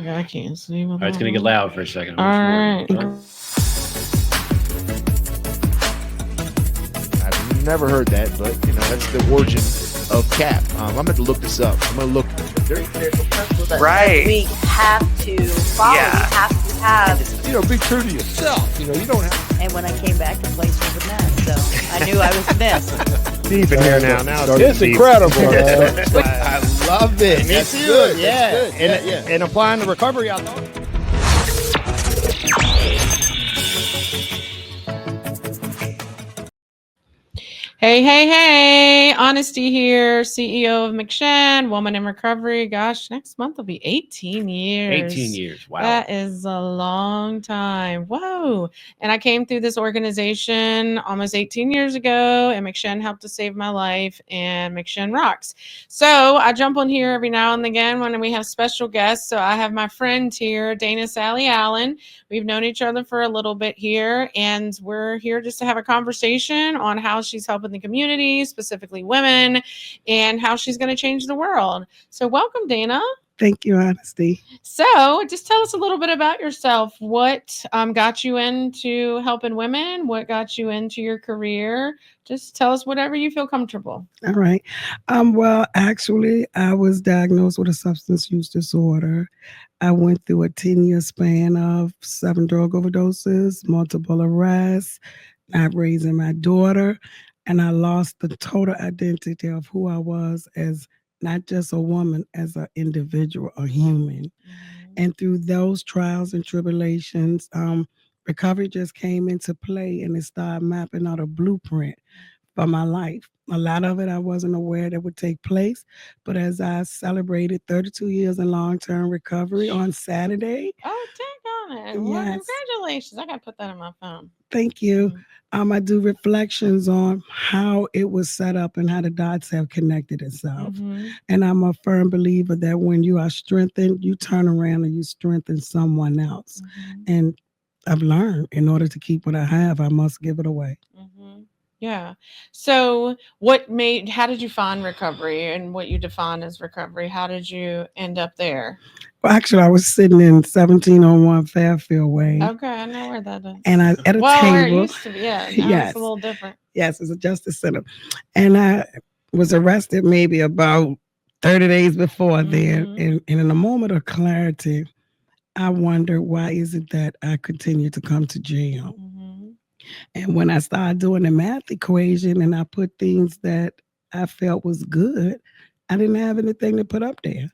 I can't see. All right, it's gonna get loud for a second. All right. I've never heard that, but that's the origin of cap. I'm going to look this up. I'm going to look. There's a principle that Right. we have to follow. Yeah. We have to have. Be true to yourself. You don't have. And when I came back, the place was a mess. So I knew I was missed. Deep in here now. Now It's deep. incredible. I love it. Me That's too. good. Yeah. That's good. And applying the recovery I thought. Hey. Honesty here, CEO of McShen, Woman in Recovery. Gosh, next month will be 18 years. 18 years. Wow. That is a long time. Whoa. And I came through this organization almost 18 years ago, and McShen helped to save my life, and McShen rocks. So I jump on here every now and again when we have special guests. So I have my friend here, Dana Sally Allen. We've known each other for a little bit here, and we're here just to have a conversation on how she's helping the community, specifically women, and how she's going to change the world. So welcome, Dana. Thank you, Honesty. So just tell us a little bit about yourself. What got you into helping women? What got you into your career? Just tell us whatever you feel comfortable. All right. Well, actually, I was diagnosed with a substance use disorder. I went through a 10-year span of 7 drug overdoses, multiple arrests, not raising my daughter, and I lost the total identity of who I was as not just a woman, as an individual, a human. And through those trials and tribulations, recovery just came into play, and it started mapping out a blueprint for my life. A lot of it I wasn't aware that would take place, but as I celebrated 32 years in long-term recovery on Saturday. Oh, take on it. Well, Yes. congratulations. I got to put that in my phone. Thank you. I do reflections on how it was set up and how the dots have connected itself. And I'm a firm believer that when you are strengthened, you turn around and you strengthen someone else. And I've learned in order to keep what I have, I must give it away. Yeah. So how did you find recovery and what you define as recovery? How did you end up there? Well, actually, I was sitting in 1701 Fairfield Way. Okay, I know where that is. And I at a Where it table. used to be. Yeah, now Yes. it's a little different. Yes, it's a justice center. And I was arrested maybe about 30 days before then. And in a moment of clarity, I wondered, why is it that I continue to come to jail? And when I started doing the math equation and I put things that I felt was good, I didn't have anything to put up there.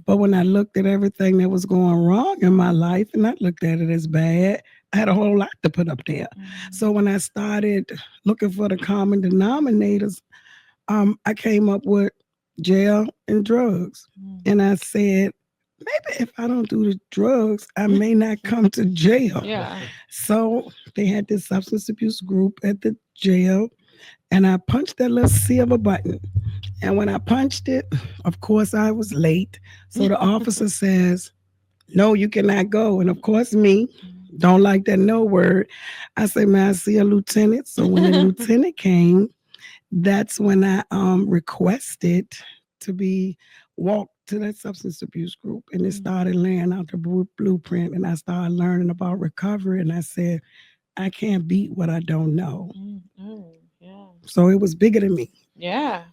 But when I looked at everything that was going wrong in my life, and I looked at it as bad, I had a whole lot to put up there. So when I started looking for the common denominators, I came up with jail and drugs. And I said, maybe if I don't do the drugs, I may not come to jail. Yeah. So they had this substance abuse group at the jail, and I punched that little silver button. And when I punched it, of course, I was late. So the officer says, no, you cannot go. And of course, me, don't like that no word. I say, may I see a lieutenant? So when the lieutenant came, that's when I requested to be walked to that substance abuse group, and it started laying out the blueprint, and I started learning about recovery, and I said, I can't beat what I don't know. Yeah. So it was bigger than me. Yeah.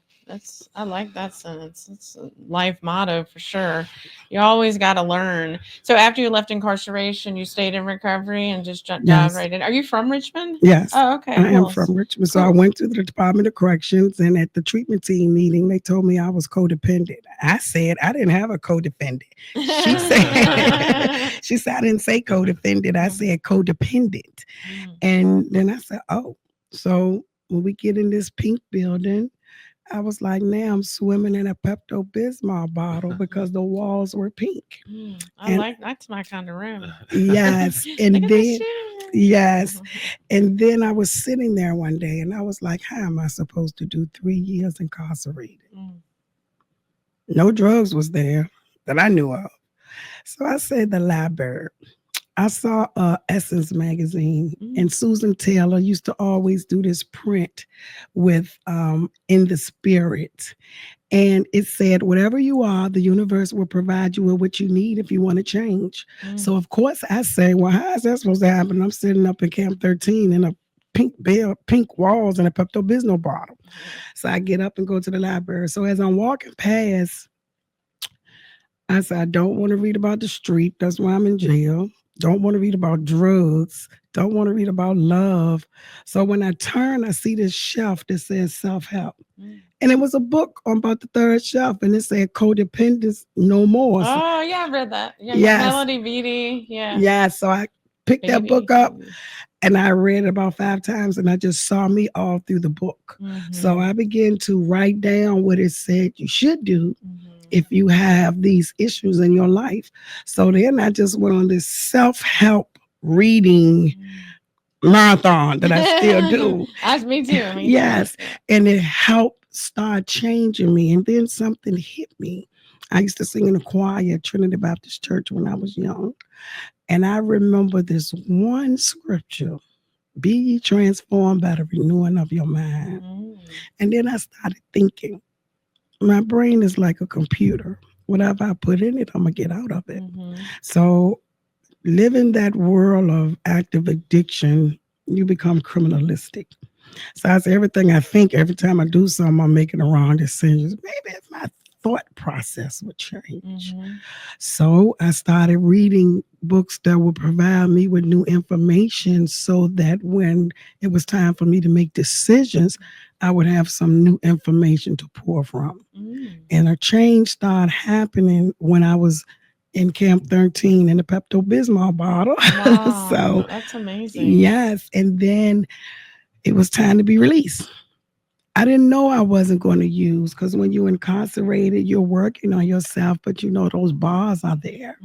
I like that sentence. It's a life motto for sure. You always got to learn. So after you left incarceration, you stayed in recovery and just dived right in. Are you from Richmond? Yes. Oh, okay. I am from Richmond. So I went to the Department of Corrections, and at the treatment team meeting, they told me I was codependent. I said, I didn't have a codependent. She said, I didn't say codependent. I said codependent. And then I said, oh, so when we get in this pink building, I was like, now I'm swimming in a Pepto-Bismol bottle because the walls were pink. That's my kind of room. Yes. And then, yes. And then I was sitting there one day and I was like, how am I supposed to do 3 years incarcerated? No drugs was there that I knew of. So I said, the library. I saw Essence magazine, Mm. and Susan Taylor used to always do this print with In the Spirit. And it said, whatever you are, the universe will provide you with what you need if you want to change. So, of course, I say, well, how is that supposed to happen? I'm sitting up in Camp 13 in a pink bell, pink walls, and a Pepto Bismol bottle. So I get up and go to the library. So as I'm walking past, I said, I don't want to read about the street. That's why I'm in jail. Don't want to read about drugs. Don't want to read about love. So when I turn, I see this shelf that says self-help. And it was a book on about the third shelf, and it said codependence no more. So, Oh, yeah, I read that. Yeah, yes. Melody Beatty. Yeah. Yeah. So I picked that book up and I read it about 5 times, and I just saw me all through the book. So I began to write down what it said you should do if you have these issues in your life. So then I just went on this self-help reading marathon that I still do. That's me too. Yes. And it helped start changing me. And then something hit me. I used to sing in a choir at Trinity Baptist Church when I was young. And I remember this one scripture, be ye transformed by the renewing of your mind. And then I started thinking, my brain is like a computer. Whatever I put in it, I'm going to get out of it. So living that world of active addiction, you become criminalistic. So I say everything I think, every time I do something, I'm making the wrong decisions. Maybe if my thought process would change. So I started reading books that would provide me with new information so that when it was time for me to make decisions, I would have some new information to pour from. And a change started happening when I was in Camp 13 in the Pepto Bismol bottle. Wow, So that's amazing. Yes. And then it was time to be released. I didn't know I wasn't going to use, because when you're incarcerated, you're working on yourself, but you know those bars are there.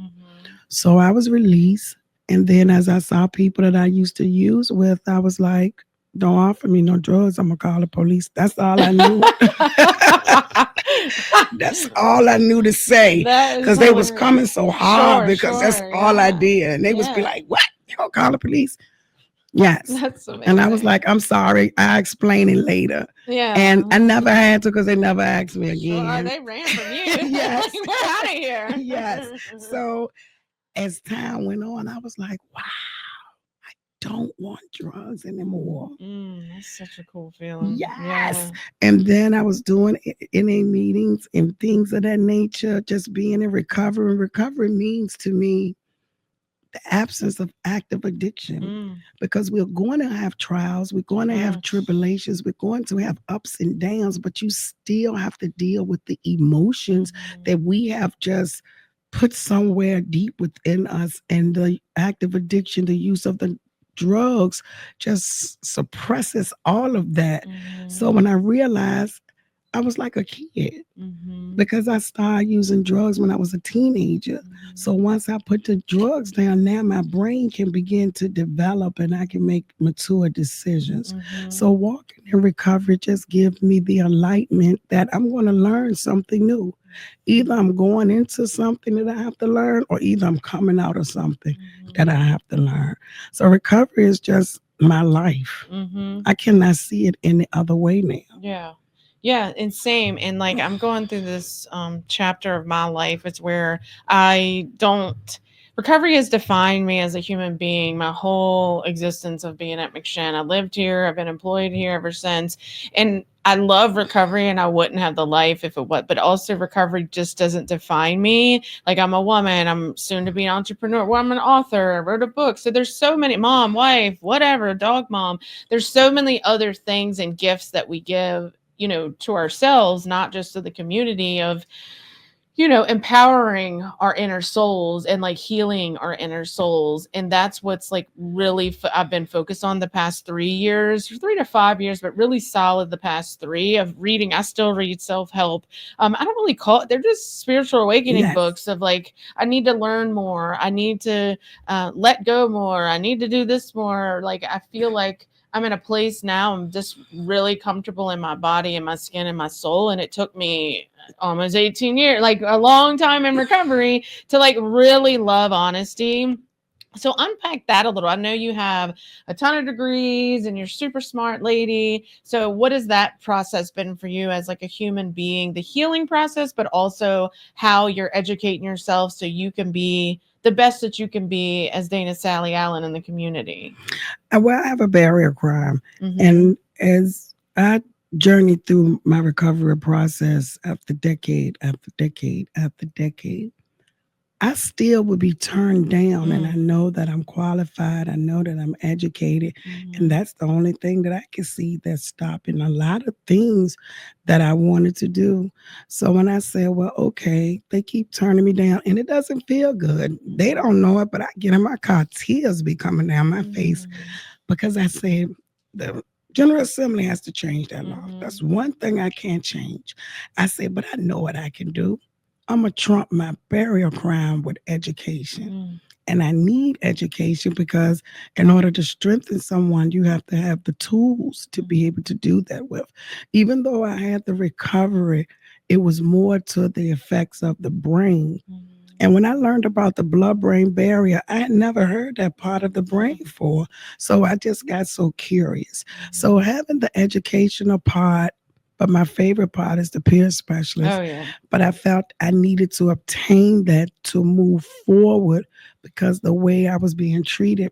So I was released. And then as I saw people that I used to use with, I was like, don't offer me no drugs. I'm going to call the police. That's all I knew. That's all I knew to say. Because they was coming so hard because that's all I did. And they was be like, what? You don't call the police? Yes. That's amazing. And I was like, I'm sorry. I'll explain it later. Yeah. And I never had to, because they never asked me again. They ran from you. Yes. We're out of here. Yes. So as time went on, I was like, wow, I don't want drugs anymore. That's such a cool feeling. Yes. Yeah. And then I was doing NA meetings and things of that nature, just being in recovery. And recovery means to me the absence of active addiction, because we're going to have trials, we're going to have tribulations, we're going to have ups and downs, but you still have to deal with the emotions that we have just put somewhere deep within us. And the active addiction, the use of the drugs, just suppresses all of that. So when I realized, I was like a kid, because I started using drugs when I was a teenager. So once I put the drugs down, now my brain can begin to develop and I can make mature decisions. So walking in recovery just gives me the enlightenment that I'm going to learn something new. Either I'm going into something that I have to learn, or either I'm coming out of something that I have to learn. So recovery is just my life. I cannot see it any other way now. Yeah. Yeah, and same. And like I'm going through this chapter of my life. It's where recovery has defined me as a human being, my whole existence of being at McShane. I lived here, I've been employed here ever since. And I love recovery, and I wouldn't have the life if it was, but also recovery just doesn't define me. Like I'm a woman, I'm soon to be an entrepreneur. Well, I'm an author, I wrote a book. So there's so many, mom, wife, whatever, dog mom. There's so many other things and gifts that we give, to ourselves, not just to the community, of, empowering our inner souls and like healing our inner souls. And that's what's like really, I've been focused on the past 3 to 5 years, but really solid the past 3 of reading. I still read self-help. I don't really call it, they're just spiritual awakening books of like, I need to learn more. I need to let go more. I need to do this more. Like, I feel like I'm in a place now, I'm just really comfortable in my body and my skin and my soul. And it took me almost 18 years, like a long time in recovery, to like really love honesty, So unpack that a little. I know you have a ton of degrees and you're super smart lady. So what has that process been for you as like a human being, the healing process, but also how you're educating yourself so you can be the best that you can be as Dana Sally Allen in the community? Well, I have a barrier crime. Mm-hmm. And as I journeyed through my recovery process after decade after decade after decade, I still would be turned down. And I know that I'm qualified. I know that I'm educated. And that's the only thing that I can see that's stopping a lot of things that I wanted to do. So when I said, well, okay, they keep turning me down and it doesn't feel good. They don't know it, but I get in my car, tears be coming down my face because I said, the General Assembly has to change that law. That's one thing I can't change. I said, but I know what I can do. I'm going to trump my burial crime with education. And I need education because in order to strengthen someone, you have to have the tools to be able to do that with. Even though I had the recovery, it was more to the effects of the brain. And when I learned about the blood-brain barrier, I had never heard that part of the brain before. So I just got so curious. So having the educational part, but my favorite part is the peer specialist. Oh, yeah. But I felt I needed to obtain that to move forward because the way I was being treated,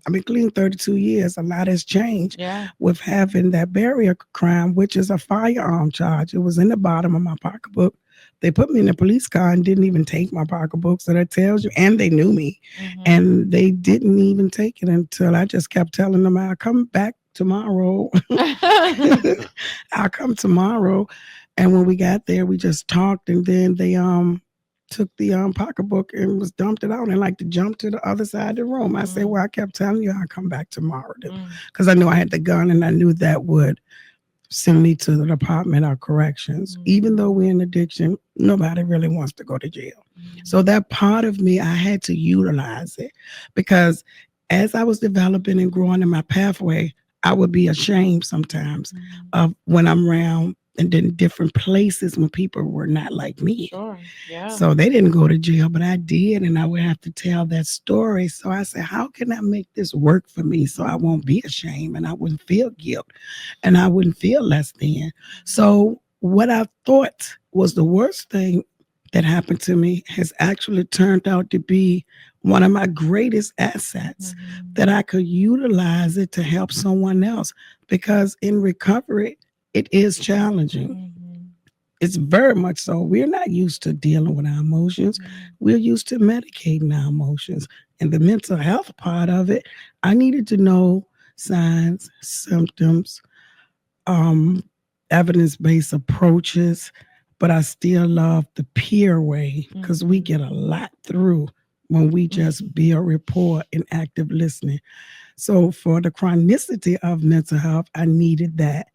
I've been clean 32 years. A lot has changed with having that barrier crime, which is a firearm charge. It was in the bottom of my pocketbook. They put me in a police car and didn't even take my pocketbook. So that tells you, and they knew me. And they didn't even take it until I just kept telling them, I'll come back tomorrow. I'll come tomorrow. And when we got there, we just talked, and then they took the pocketbook and was dumped it out and like to jump to the other side of the room. I said, well, I kept telling you I'll come back tomorrow because I knew I had the gun and I knew that would send me to the Department of Corrections. Even though we're in addiction, nobody really wants to go to jail. So that part of me, I had to utilize it because as I was developing and growing in my pathway, I would be ashamed sometimes of when I'm around and in different places when people were not like me. Sure. Yeah. So they didn't go to jail, but I did, and I would have to tell that story. So I said, how can I make this work for me so I won't be ashamed and I wouldn't feel guilt and I wouldn't feel less than? So what I thought was the worst thing that happened to me has actually turned out to be one of my greatest assets that I could utilize it to help someone else, because in recovery, it is challenging. It's very much so. We're not used to dealing with our emotions. We're used to medicating our emotions. And the mental health part of it, I needed to know signs, symptoms, evidence-based approaches, but I still love the peer way because we get a lot through when we just build rapport and active listening. So for the chronicity of mental health, I needed that.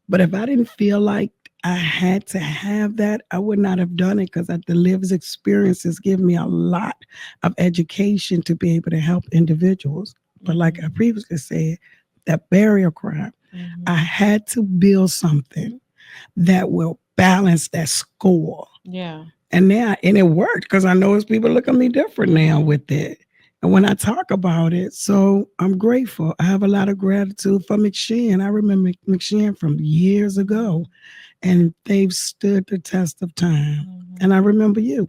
But if I didn't feel like I had to have that, I would not have done it, because the lived experiences give me a lot of education to be able to help individuals. But like I previously said, that barrier crime, I had to build something that will balance that score. Yeah. And it worked, because I notice people look at me different now with it. And when I talk about it, so I'm grateful. I have a lot of gratitude for McShane. I remember McShane from years ago, and they've stood the test of time. And I remember you.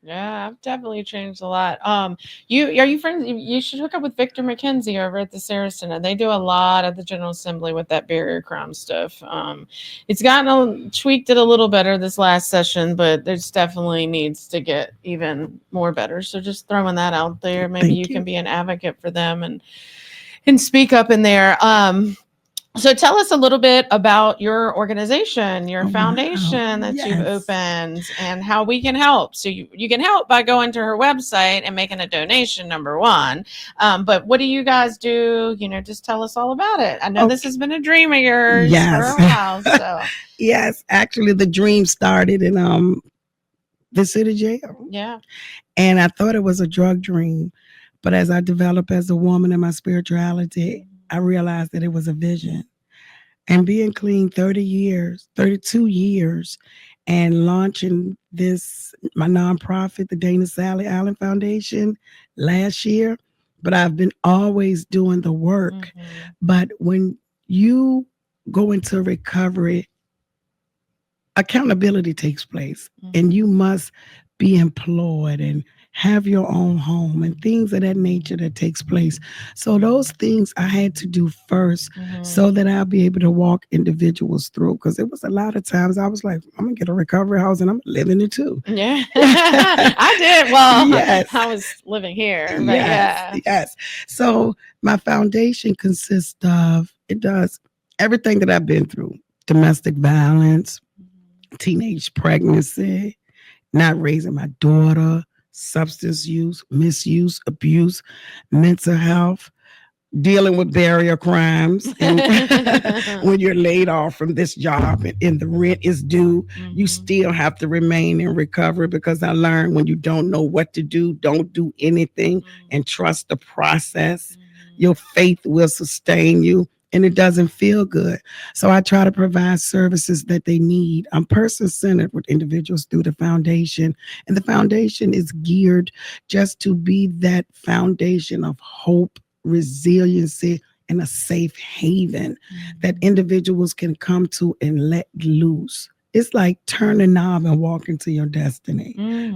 Yeah, I've definitely changed a lot. Are you friends? You should hook up with Victor McKenzie over at the Saracen. They do a lot at the General Assembly with that barrier crime stuff. It's tweaked it a little better this last session, but there's definitely needs to get even more better. So just throwing that out there. Maybe you can be an advocate for them and speak up in there. So tell us a little bit about your organization, your foundation that you've opened, and how we can help. So you can help by going to her website and making a donation, number one. But what do you guys do? Just tell us all about it. I know this has been a dream of yours for a while. So. Yes, actually the dream started in the city jail. Yeah. And I thought it was a drug dream. But as I developed as a woman in my spirituality, I realized that it was a vision. And being clean 32 years, and launching my nonprofit, the Dana Sally Allen Foundation, last year. But I've been always doing the work. But when you go into recovery, accountability takes place, and you must be employed and have your own home and things of that nature that takes place. So those things I had to do first so that I'll be able to walk individuals through, because it was a lot of times I was like, I'm gonna get a recovery house and I'm living it too. Yeah. I did. Well, Yes. I was living here. But Yes. So my foundation consists of, it does everything that I've been through: domestic violence, teenage pregnancy, not raising my daughter, substance use, misuse, abuse, mental health, dealing with barrier crimes. And when you're laid off from this job and the rent is due, you still have to remain in recovery, because I learned when you don't know what to do, don't do anything and trust the process. Your faith will sustain you. And it doesn't feel good. So I try to provide services that they need. I'm person-centered with individuals through the foundation. And the foundation is geared just to be that foundation of hope, resiliency, and a safe haven that individuals can come to and let loose. It's like turn a knob and walk into your destiny,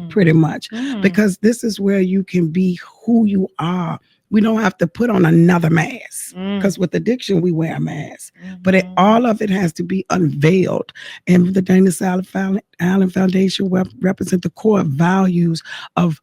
pretty much. Because this is where you can be who you are. We don't have to put on another mask, because with addiction, we wear a mask. But all of it has to be unveiled. And the Dana Sally Allen Foundation represent the core values of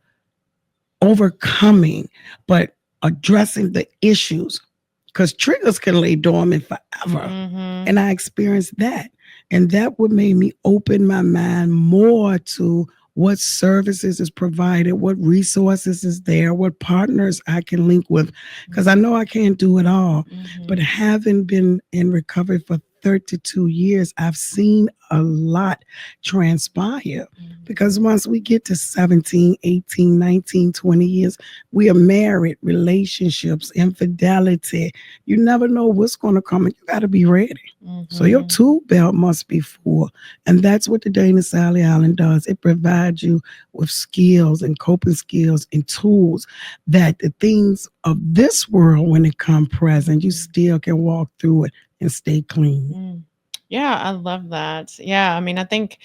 overcoming, but addressing the issues, because triggers can lay dormant forever. And I experienced that. And that would make me open my mind more to what services is provided, what resources is there, what partners I can link with, because I know I can't do it all. But having been in recovery for 32 years, I've seen a lot transpire, because once we get to 17, 18, 19, 20 years, we are married, relationships, infidelity. You never know what's going to come, and you got to be ready. So your tool belt must be full. And that's what the Dana Sally Allen does. It provides you with skills and coping skills and tools that the things of this world, when it come present, you still can walk through it and stay clean. Yeah, I love that. Yeah, I mean, I think,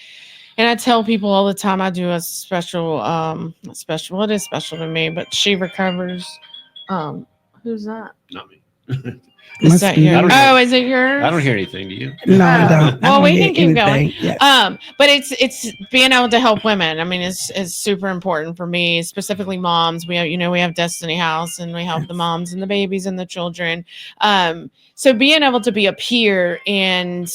and I tell people all the time, I do a special, well, it is special to me, but she recovers. Who's that? Not me. Is that yours? I don't Oh, is it yours? I don't hear anything. Do you? No, I don't. Well, we can keep anything. going. Yes. But it's being able to help women. I mean, it's super important for me, specifically moms. We have Destiny House, and we help the moms and the babies and the children. So being able to be a peer and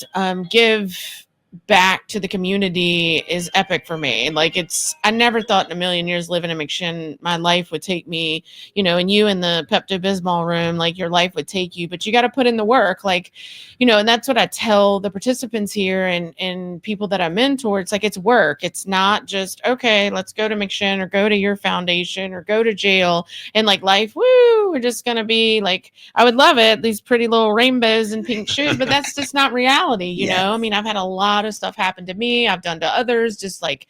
give back to the community is epic for me. Like, I never thought in a million years living in McShin, my life would take me, and you in the Pepto-Bismol room, like your life would take you, but you got to put in the work, like, and that's what I tell the participants here and people that I mentor. It's like, it's work. It's not just, okay, let's go to McShin or go to your foundation or go to jail and like life, woo, we're just going to be like, I would love it, these pretty little rainbows and pink shoes, but that's just not reality, you know? I mean, I've had a lot of stuff happen to me. I've done to others. Just like,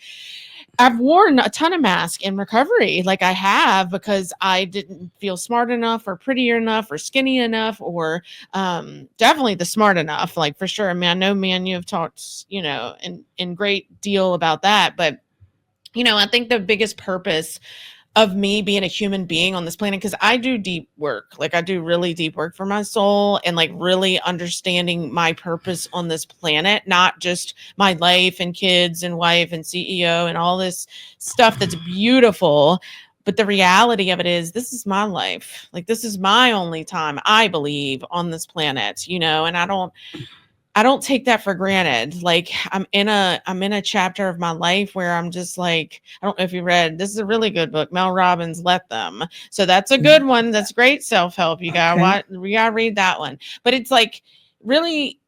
I've worn a ton of masks in recovery. Like I have, because I didn't feel smart enough or prettier enough or skinny enough, or definitely the smart enough, like for sure. I mean, I know, man, you have talked, in great deal about that, but I think the biggest purpose of me being a human being on this planet, because I do deep work, like I do really deep work for my soul, and like really understanding my purpose on this planet, not just my life and kids and wife and CEO and all this stuff that's beautiful. But the reality of it is, this is my life. Like, this is my only time, I believe, on this planet, and I don't take that for granted. Like, I'm in a chapter of my life where I'm just like, I don't know if you read, this is a really good book, Mel Robbins' Let Them. So that's a good one. That's great self-help. You gotta read that one. But it's like, really,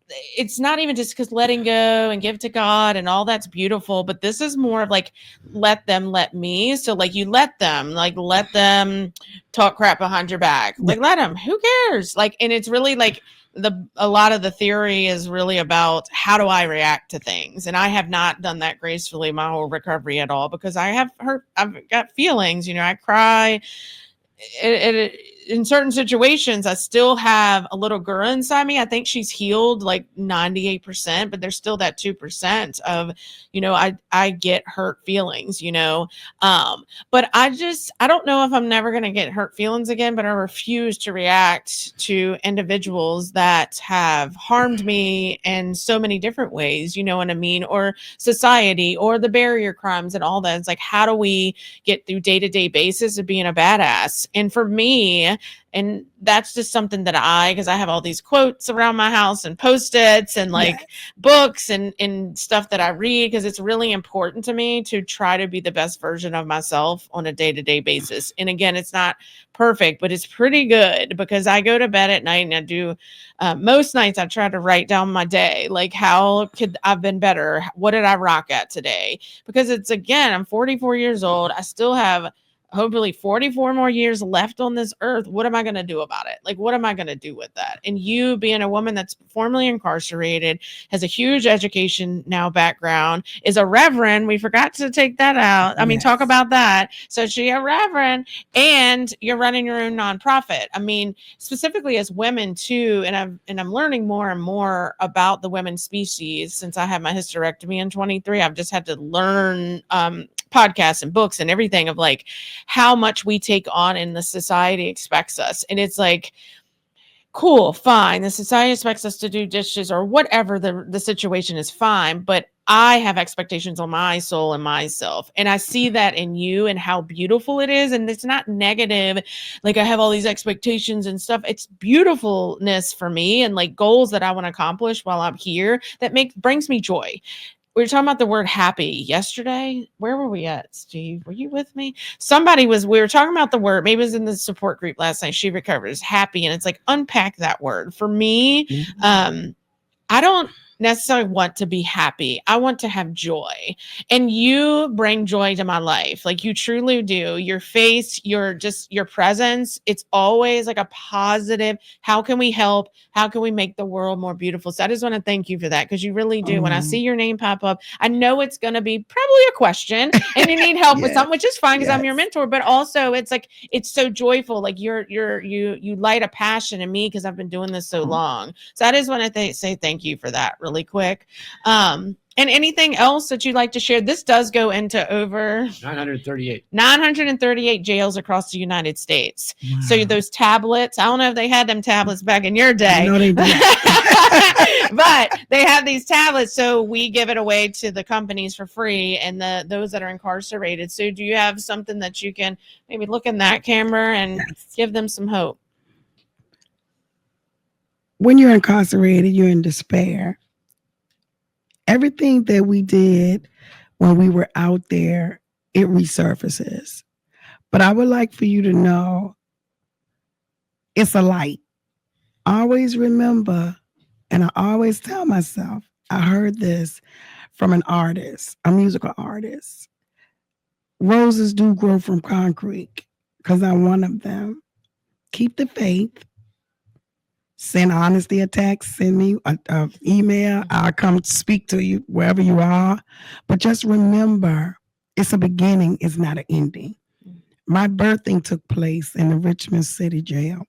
it's not even just because letting go and give to God and all that's beautiful, but this is more of like, let them let me. So like you let them talk crap behind your back. Like let them, who cares? Like, and it's really like a lot of the theory is really about how do I react to things. And I have not done that gracefully my whole recovery at all, because I've got feelings, I cry. In certain situations, I still have a little girl inside me. I think she's healed like 98%, but there's still that 2% of, I get hurt feelings, but I don't know if I'm never going to get hurt feelings again, but I refuse to react to individuals that have harmed me in so many different ways, you know what I mean? Or society or the barrier crimes and all that. It's like, how do we get through day-to-day basis of being a badass? And for me, and that's just something that because I have all these quotes around my house and Post-its and like books and stuff that I read, because it's really important to me to try to be the best version of myself on a day-to-day basis. And again, it's not perfect, but it's pretty good, because I go to bed at night and I do most nights I try to write down my day, like how could I've been better? What did I rock at today? Because I'm 44 years old. I still have hopefully 44 more years left on this earth. What am I going to do about it? Like, what am I going to do with that? And you being a woman that's formerly incarcerated, has a huge education now background, is a reverend. We forgot to take that out. I mean, talk about that. So she a reverend, and you're running your own nonprofit. I mean, specifically as women too. And I'm learning more and more about the women species since I had my hysterectomy in 23. I've just had to learn, podcasts and books and everything of like how much we take on and the society expects us. And it's like, cool, fine. The society expects us to do dishes or whatever the situation is, fine. But I have expectations on my soul and myself. And I see that in you and how beautiful it is. And it's not negative. Like I have all these expectations and stuff. It's beautifulness for me and like goals that I want to accomplish while I'm here that brings me joy. We were talking about the word happy yesterday. Where were we at, Steve? Were you with me? We were talking about the word, maybe it was in the support group last night. She recovers happy. And it's like, unpack that word for me. I don't necessarily want to be happy. I want to have joy, and you bring joy to my life. Like you truly do. Your face, your presence. It's always like a positive. How can we help? How can we make the world more beautiful? So I just want to thank you for that, because you really do. When I see your name pop up, I know it's going to be probably a question and you need help with something, which is fine because I'm your mentor, but also it's like, it's so joyful. Like you light a passion in me because I've been doing this so long. So I just want to say thank you for that really quick. And anything else that you'd like to share? This does go into over 938 jails across the United States. Wow. So those tablets, I don't know if they had them tablets back in your day. No, they did. But they have these tablets, so we give it away to the companies for free and those that are incarcerated. So do you have something that you can maybe look in that camera and give them some hope? When you're incarcerated, you're in despair. Everything that we did when we were out there, it resurfaces. But I would like for you to know it's a light. Always remember, and I always tell myself, I heard this from an artist, a musical artist. Roses do grow from concrete, because I'm one of them. Keep the faith. Send Honesty a text, send me an email. I'll come speak to you wherever you are. But just remember, it's a beginning, it's not an ending. My birthing took place in the Richmond City Jail.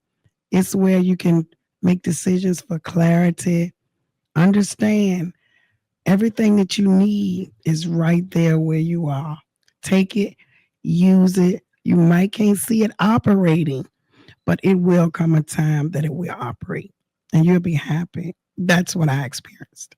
It's where you can make decisions for clarity. Understand everything that you need is right there where you are. Take it, use it. You might can't see it operating, but it will come a time that it will operate and you'll be happy. That's what I experienced.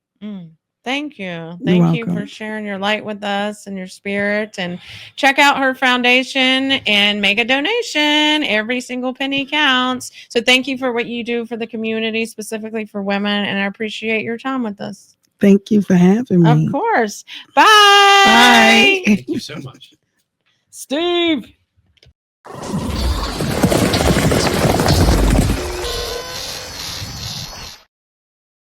Thank you. Thank you for sharing your light with us and your spirit. And check out her foundation and make a donation. Every single penny counts. So thank you for what you do for the community, specifically for women. And I appreciate your time with us. Thank you for having me. Of course. Bye. Bye. Thank you so much. Steve.